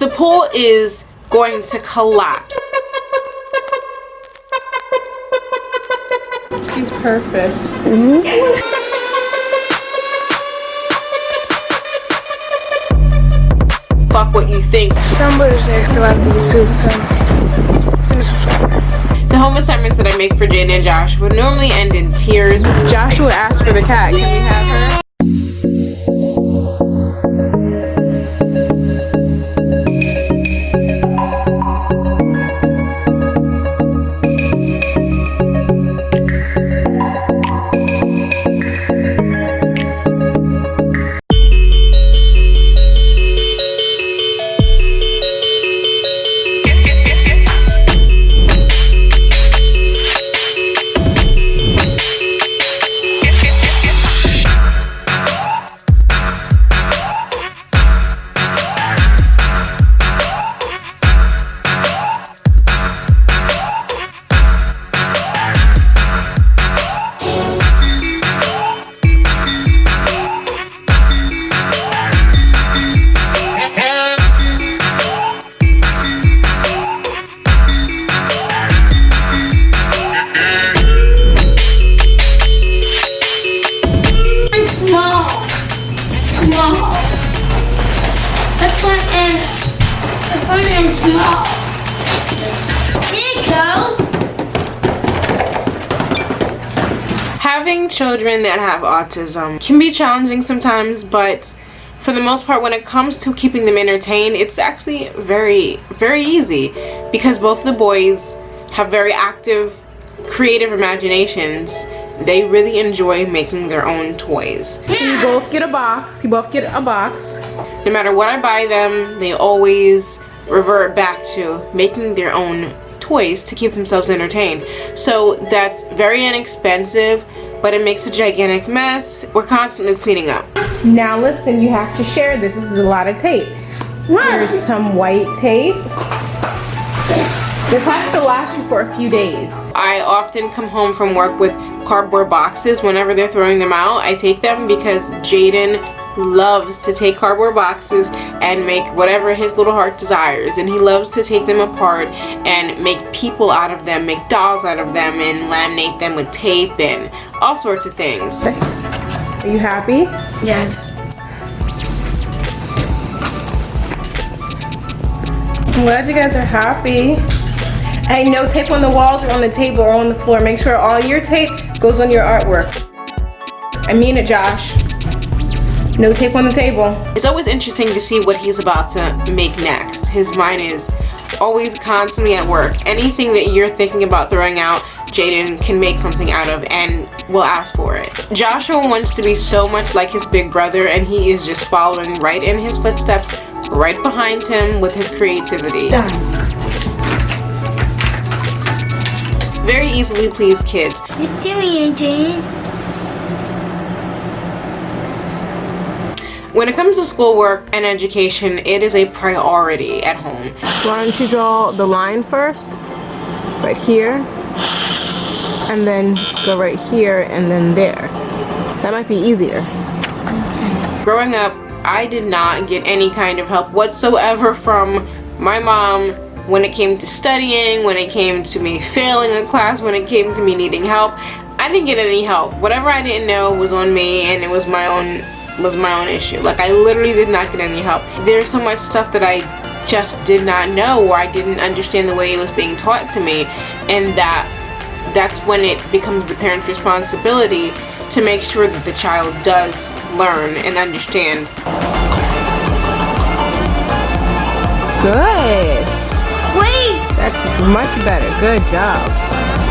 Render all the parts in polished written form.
the pool is going to collapse. She's perfect. Fuck what you think. Somebody's there to love YouTube, so The home assignments that I make for Jaden and Josh would normally end in tears. Josh would ask for the cat. Can we have her? Having children that have autism can be challenging sometimes, but for the most part, when it comes to keeping them entertained, it's actually very, very easy because both the boys have very active, creative imaginations. They really enjoy making their own toys. So you both get a box. You both get a box. No matter what I buy them, they always revert back to making their own toys to keep themselves entertained. So that's very inexpensive, but it makes a gigantic mess. We're constantly cleaning up. Now listen, you have to share this. This is a lot of tape. Here's some white tape. This has to last you for a few days. I often come home from work with cardboard boxes. Whenever they're throwing them out, I take them because Jaden loves to take cardboard boxes and make whatever his little heart desires, and he loves to take them apart and make people out of them, make dolls out of them, and laminate them with tape and all sorts of things. Are you happy? yes. I'm glad you guys are happy. Hey, no tape on the walls or on the table or on the floor. Make sure all your tape goes on your artwork. I mean it, Josh. No tape on the table. It's always interesting to see what he's about to make next. His mind is always constantly at work. Anything that you're thinking about throwing out, Jaden can make something out of and will ask for it. Joshua wants to be so much like his big brother, and he is just following right in his footsteps, right behind him with his creativity. Done. Very easily pleased kids. You're doing it, Jane. When it comes to schoolwork and education, it is a priority at home. Why don't you draw the line first? Right here. And then go right here and then there. That might be easier. Growing up, I did not get any kind of help whatsoever from my mom when it came to studying, when it came to me failing a class, when it came to me needing help. I didn't get any help. Whatever I didn't know was on me, and it was my own issue. Like, I literally did not get any help. There's so much stuff that I just did not know, or I didn't understand the way it was being taught to me, and that's when it becomes the parent's responsibility to make sure that the child does learn and understand. Good. Wait! That's much better. Good job.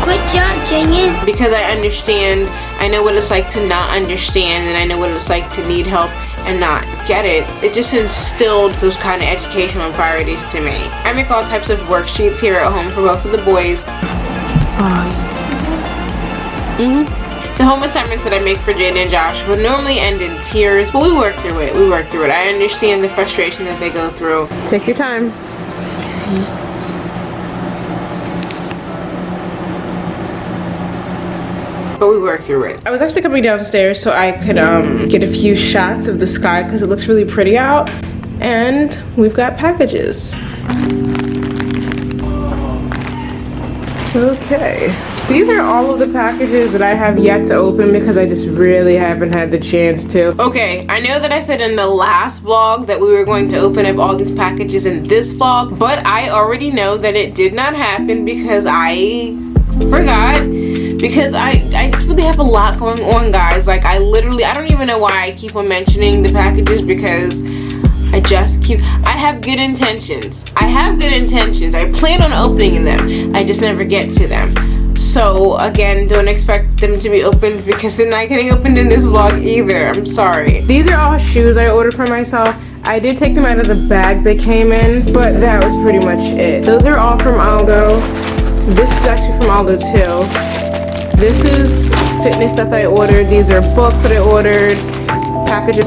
Good job, Jane. Because I understand, I know what it's like to not understand, and I know what it's like to need help and not get it. It just instilled those kind of educational priorities to me. I make all types of worksheets here at home for both of the boys. The home assignments that I make for Jaden and Josh would normally end in tears, but we work through it. I understand the frustration that they go through. Take your time. But we work through it. I was actually coming downstairs so I could get a few shots of the sky because it looks really pretty out. And we've got packages. Okay. These are all of the packages that I have yet to open because I just really haven't had the chance to. Okay, I know that I said in the last vlog that we were going to open up all these packages in this vlog, but I already know that it did not happen because I forgot. Because I just really have a lot going on, guys. Like, I don't even know why I keep on mentioning the packages, because I have good intentions. I plan on opening them. I just never get to them. So again, don't expect them to be opened because they're not getting opened in this vlog either. I'm sorry. These are all shoes I ordered for myself. I did take them out of the bag they came in, but that was pretty much it. Those are all from Aldo. This is actually from Aldo too. This is fitness stuff I ordered. These are books that I ordered. Packages.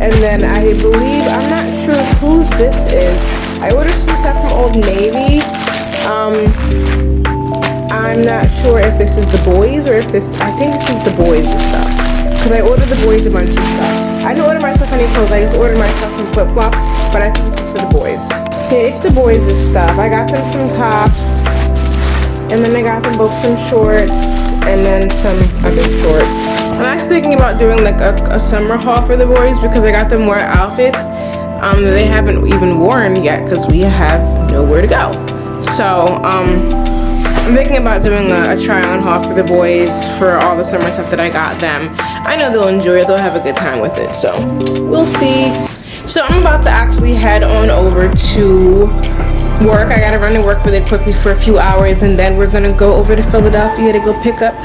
And then I believe, I'm not sure whose this is. I ordered some stuff from Old Navy. I'm not sure if this is the boys or if I think this is the boys and stuff. Because I ordered the boys a bunch of stuff. I didn't order myself any clothes, I just ordered myself some flip-flops, but I think this is for the boys. Yeah, it's the boys' stuff. I got them some tops, and then I got them both some shorts, and then some other shorts. I'm actually thinking about doing like a summer haul for the boys because I got them more outfits that they haven't even worn yet because we have nowhere to go. So, I'm thinking about doing a try-on haul for the boys for all the summer stuff that I got them. I know they'll enjoy it. They'll have a good time with it. So we'll see. So I'm about to actually head on over to work. I gotta run to work really quickly for a few hours, and then we're gonna go over to Philadelphia to go pick up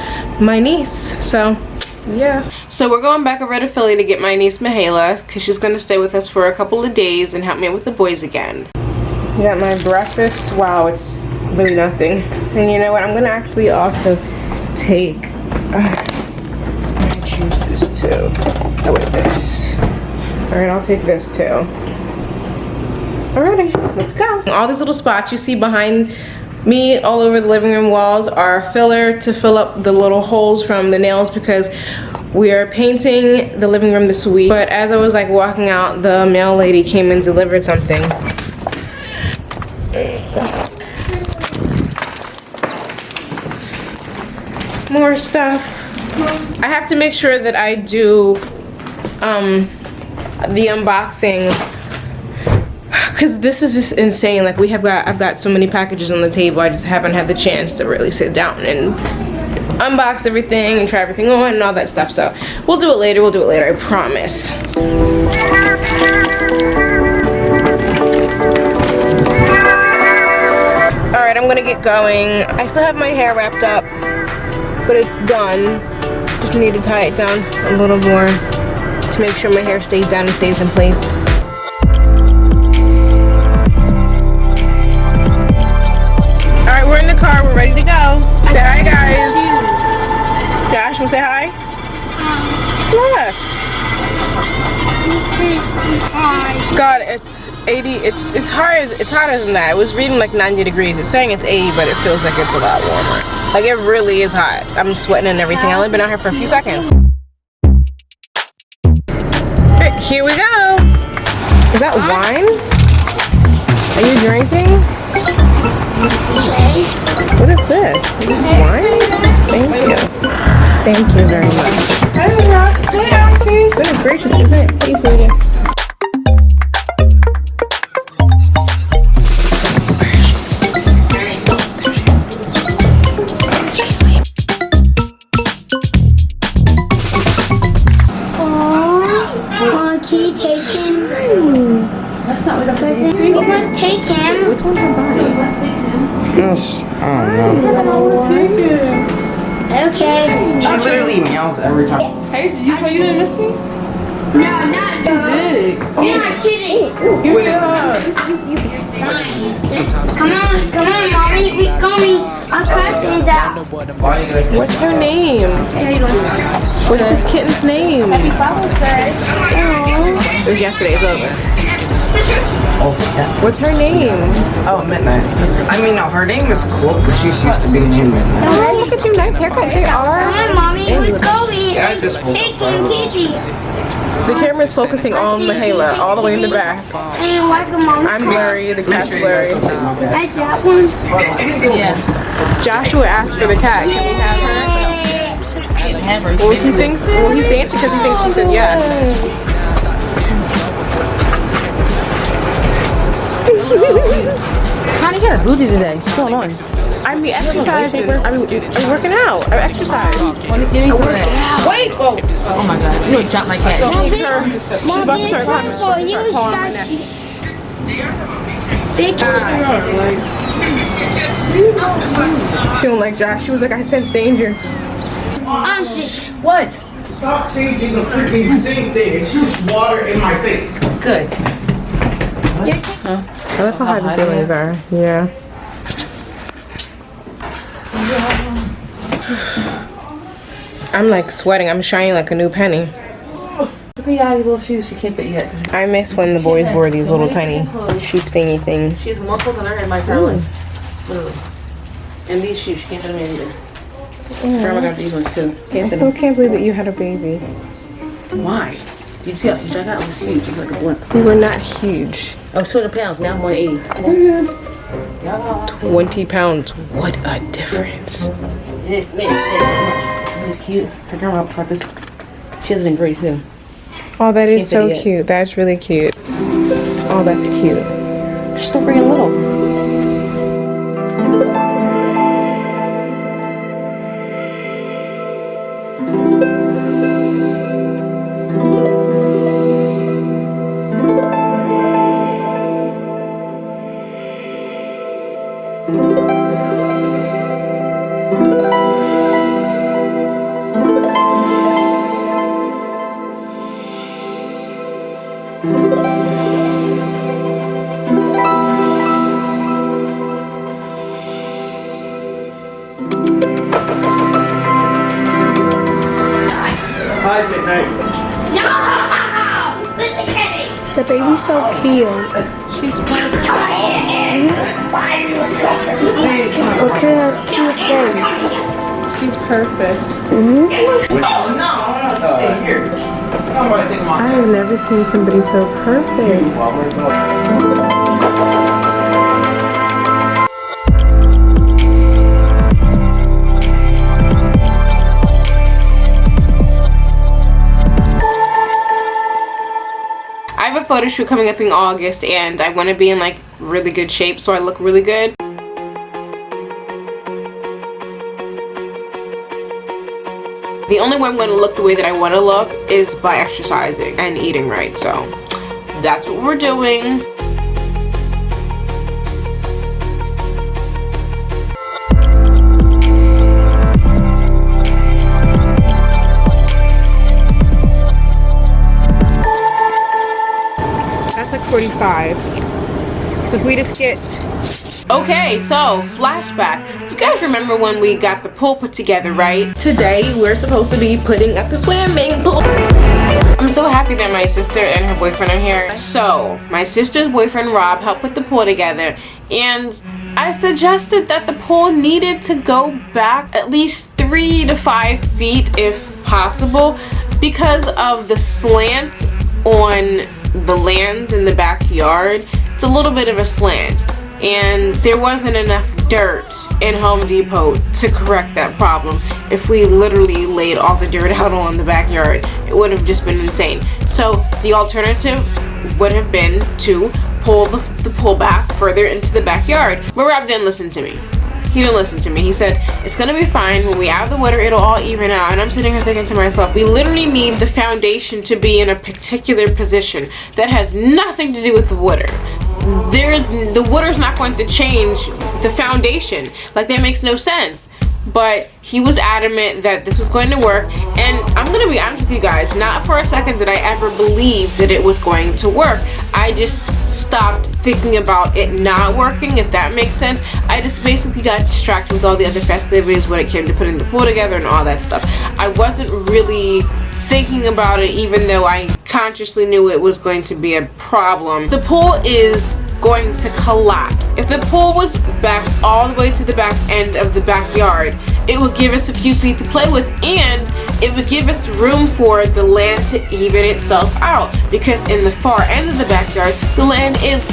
my niece. So yeah. So we're going back over to Philly to get my niece Mihaela because she's gonna stay with us for a couple of days and help me out with the boys again. Got my breakfast. Wow, it's really nothing. And you know what? I'm gonna actually also take my juices too. Oh wait, this. Alright, I'll take this too. Alrighty, let's go. All these little spots you see behind me all over the living room walls are filler to fill up the little holes from the nails because we are painting the living room this week. But as I was like walking out, the mail lady came and delivered something. More stuff. I have to make sure that I do the unboxing because this is just insane. Like I've got so many packages on the table. I just haven't had the chance to really sit down and unbox everything and try everything on and all that stuff. So we'll do it later. I promise. Alright, I'm gonna get going. I still have my hair wrapped up, but it's done. Just need to tie it down a little more to make sure my hair stays down and stays in place. Alright, we're in the car. We're ready to go. Say hi, guys. Josh, wanna say hi? Look. God, it's 80. It's hard. It's hotter than that. It was reading like 90 degrees. It's saying it's 80, but it feels like it's a lot warmer. Like it really is hot. I'm sweating and everything. I've only been out here for a few seconds. Alright, here we go. Is that wine? Are you drinking? What is this? Is this wine? Thank you. Thank you very much. Goodness gracious, isn't it? Please do this. Can you take him? That's not what I'm We must take him. Which one's your body? Yes, I don't know. Okay. She literally meows every time. Hey, did you say you didn't miss me? No, not big. You're not kidding. Give me a hug. Fine. Come on, mommy. We're going. Our class is out. What's her name? What's this kitten's name? Happy Father's Day. It was yesterday. It's over. Oh, yeah. What's her name? Oh, Midnight. I mean, no, her name is cool, but she's used to being human. Oh, look at you, nice haircut, JR. Hi, mommy. We're going. Yeah, I just Hey, Kitty. The camera's focusing on Mahela, all the way in the back. Hey, welcome, mom. I'm blurry, the cat's blurry. I got one. Joshua asked for the cat. Can we have her? Well, he thinks. Well, he's dancing because he thinks she said yes. How do you get a booty today? What's going on? I'm exercising. I'm working out. I'm exercising. Give me some of that. Wait! Oh, Oh my god. You gonna drop my cat. she's about to start climbing. She's about to start pawing my neck. She don't like Josh. She was like, I sense danger. I'm sick. What? Stop changing the freaking same thing. It shoots water in my face. Good. I like how high the ceilings are. Yeah. I'm like sweating. I'm shining like a new penny. Look at y'all little shoes. She can't fit yet. I miss when the boys wore these little tiny shoe thingy things. She has more clothes on her in my entire life. Literally. And these shoes, she can't fit them in either. Grandma got these ones too. I still can't believe that you had a baby. Why? You see how huge I got? I was huge. It's like a blimp. We were not huge. I was 200 pounds. Now I'm 180. 20 pounds. What a difference. It is. It's cute. Her grandma bought this. She has it in gray too. Oh, that is Can't so fit it yet. cute. That's really cute. Oh, that's cute. She's so freaking little. Hi, Midnight. No! Listen, Kitty. The baby's so cute. She's perfect. Look at her cute face. She's perfect. Oh, no. Hey, here. I'm gonna take I my. have never seen somebody so perfect. While we're going. I have a photo shoot coming up in August and I want to be in like really good shape so I look really good. The only way I'm going to look the way that I want to look is by exercising and eating right, so that's what we're doing. That's like 45. So if we just get... Okay, so flashback. You guys remember when we got the pool put together, right? Today we're supposed to be putting up the swimming pool. I'm so happy that my sister and her boyfriend are here. So my sister's boyfriend Rob helped put the pool together, and I suggested that the pool needed to go back at least 3 to 5 feet if possible because of the slant on the land in the backyard. It's a little bit of a slant, and there wasn't enough dirt in Home Depot to correct that problem. If we literally laid all the dirt out on the backyard, it would have just been insane. So the alternative would have been to pull the pool back further into the backyard. But Rob didn't listen to me. He didn't listen to me. He said, it's gonna be fine. When we add the water, it'll all even out. And I'm sitting here thinking to myself, we literally need the foundation to be in a particular position that has nothing to do with the water. The water's not going to change the foundation. Like, that makes no sense. But he was adamant that this was going to work, and I'm gonna be honest with you guys, not for a second did I ever believe that it was going to work. I just stopped thinking about it not working, if that makes sense. I just basically got distracted with all the other festivities when it came to putting the pool together and all that stuff. I wasn't really thinking about it, even though I consciously knew it was going to be a problem. The pool is going to collapse. If the pool was back all the way to the back end of the backyard, it would give us a few feet to play with, and it would give us room for the land to even itself out, because in the far end of the backyard, the land is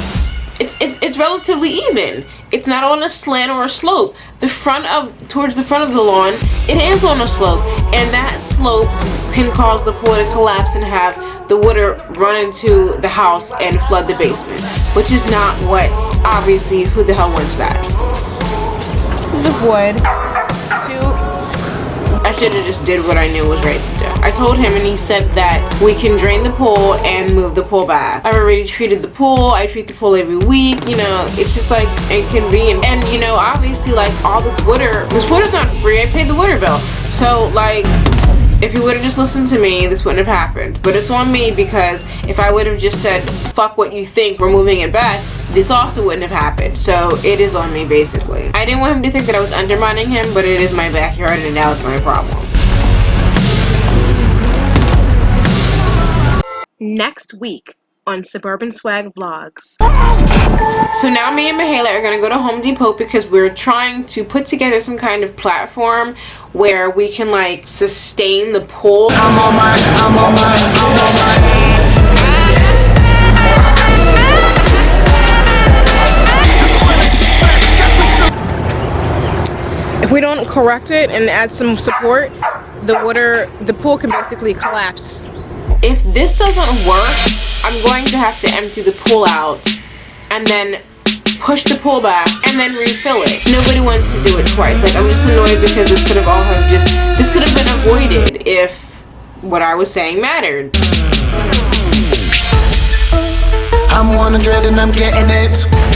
it's relatively even. It's not on a slant or a slope. Towards the front of the lawn, it is on a slope, and that slope can cause the pool to collapse and have the water run into the house and flood the basement, which is not what, obviously, who the hell wants that? The wood. I should have just did what I knew was right to do. I told him, and he said that we can drain the pool and move the pool back. I've already treated the pool. I treat the pool every week. You know, it's just like inconvenient. And you know, obviously, like all this water's not free. I paid the water bill. So like, if he would have just listened to me, this wouldn't have happened. But it's on me, because if I would have just said, fuck what you think, we're moving it back, this also wouldn't have happened. So it is on me, basically. I didn't want him to think that I was undermining him, but it is my backyard, and now it's my problem. Next week on Suburban Swag Vlogs. So now me and Mihaela are gonna go to Home Depot, because we're trying to put together some kind of platform where we can like sustain the pool. I'm on my. If we don't correct it and add some support, the pool can basically collapse. If this doesn't work, I'm going to have to empty the pool out and then push the pool back and then refill it. Nobody wants to do it twice. Like, I'm just annoyed because this could have been avoided if what I was saying mattered. I'm 100 and I'm getting it.